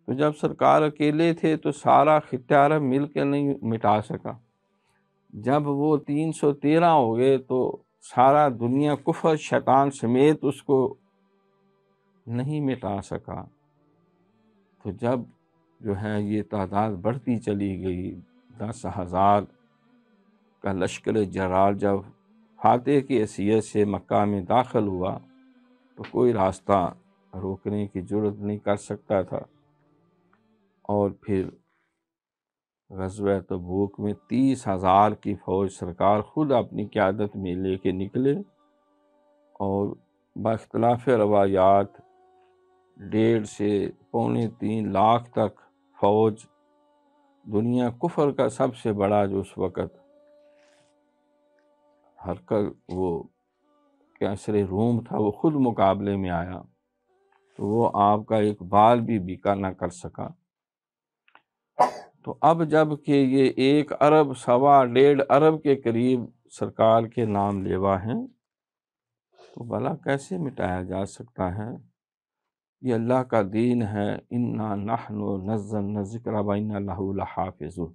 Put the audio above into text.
تو جب سرکار اکیلے تھے تو سارا خطہ عرب مل کے نہیں مٹا سکا، جب وہ 313 ہو گئے تو سارا دنیا کفر شیطان سمیت اس کو نہیں مٹا سکا۔ تو جب جو ہے یہ تعداد بڑھتی چلی گئی، 10,000 کا لشکر جرار جب فاتح کی حیثیت سے مکہ میں داخل ہوا تو کوئی راستہ روکنے کی جرت نہیں کر سکتا تھا، اور پھر غزوہ تبوک میں 30,000 کی فوج سرکار خود اپنی قیادت میں لے کے نکلے، اور باختلاف روایات 1.5 سے 2.25 لاکھ تک فوج، دنیا کفر کا سب سے بڑا جو اس وقت وہ کیسر روم تھا، وہ خود مقابلے میں آیا، تو وہ آپ کا ایک بال بھی بیکا نہ کر سکا۔ تو اب جب کہ یہ 1 ارب 1.25 ارب کے قریب سرکار کے نام لیوا ہیں، تو بھلا کیسے مٹایا جا سکتا ہے؟ یہ اللہ کا دین ہے، اِنَّا نَحْنُ نَزَّلْنَا الذِّکْرَ وَإِنَّا لَهُ لَحَافِظُونَ۔